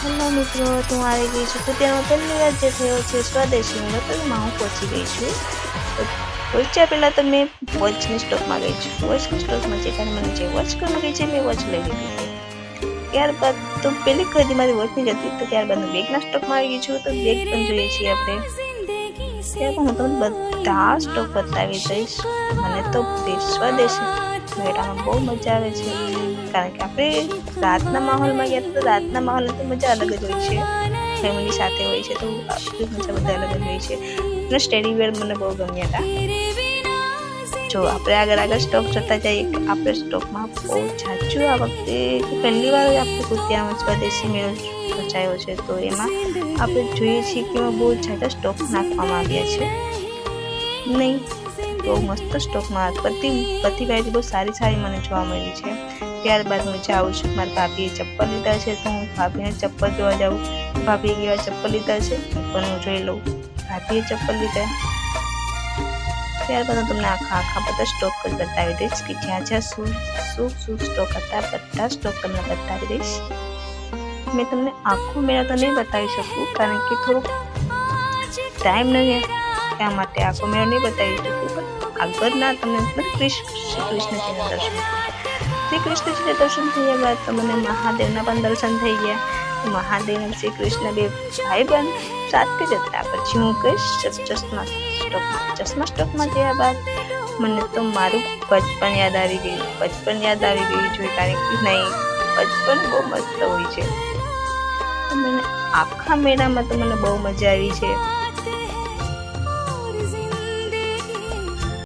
Hello મિત્રો, તો હું આવી ગઈ છું કુતિયામાં પહેલી વાર જે થયો છે સ્વદેશી મેળો, તો એમાં હું પહોંચી ગઈ છું. તો પહોંચ્યા પહેલાં તો મેં વોચની સ્ટોકમાં ગઈ છું. વોચની સ્ટોકમાં જે કારણે મને જે વોચ ગમી ગઈ છે મેં વોચ લઈ લીધી છે. ત્યારબાદ તો પહેલી ખરીદી મારી વોચની જ હતી. તો ત્યારબાદ હું બેગના સ્ટોકમાં આવી ગઈ છું. તો બેગ પણ જોઈએ છીએ આપણે. ત્યારબાદ હું તમને બધા સ્ટોક બતાવી દઈશ. મને તો સ્વદેશી મેળામાં બહુ મજા આવે છે, કારણ કે આપણે રાતના માહોલમાં ગયા તો રાતના માહોલની તો મજા અલગ જ હોય છે. ફેમિલી સાથે હોય છે તો આપણી મજા બધા અલગ જ હોય છે. અને સ્ટેડી વેર મને બહુ ગમ્યા હતા. જો આપણે આગળ સ્ટોક જોતા જઈએ, આપણે સ્ટોકમાં બહુ જાજુ આ વખતે પહેલી વાર આપણે કુતિયામાં સ્વદેશી મેળો રચાયો છે. તો એમાં આપણે જોઈએ છીએ કે એમાં બહુ જાજા સ્ટોક નાખવામાં આવ્યા છે. નહીં, બહુ મસ્ત સ્ટોકમાં બધી વેરાયટી બહુ સારી મને જોવા મળી છે. ત્યારબાદ હું જાઉં છું, મારા ભાભીએ ચપ્પલ લીધા છે તો હું ભાભીને ચપ્પલ જોવા જાઉં. ભાભીએ કેવા ચપ્પલ લીધા છે પણ હું જોઈ લઉં. ભાભીએ ચપ્પલ લીધા. ત્યારબાદ હું તમને આખા બધા સ્ટોક જ બતાવી દઈશ કે જ્યાં શું સ્ટોક હતા. બધા સ્ટોક તમને બતાવી દઈશ. મેં તમને આખો મેળા તો નહીં બતાવી શકું, કારણ કે થોડુંક ટાઈમ નથી, ત્યાં માટે આખો મેળો નહીં બતાવી શકું. પણ આગળના તમને શ્રી કૃષ્ણજીના દર્શન શ્રી કૃષ્ણજીના દર્શન થયા બાદ તો મને મહાદેવના પણ દર્શન થઈ ગયા. મહાદેવ અને શ્રી કૃષ્ણ બે ભાઈ બહેન સાથે જ હતા. પછી હું કહીશ ચશ્મા સ્ટોકમાં ગયા બાદ મને તો મારું બચપન યાદ આવી ગયું. જોઈએ, કારણ કે નહીં, બચપન બહુ મસ્ત હોય છે. મને આખા મેળામાં તો મને બહુ મજા આવી છે.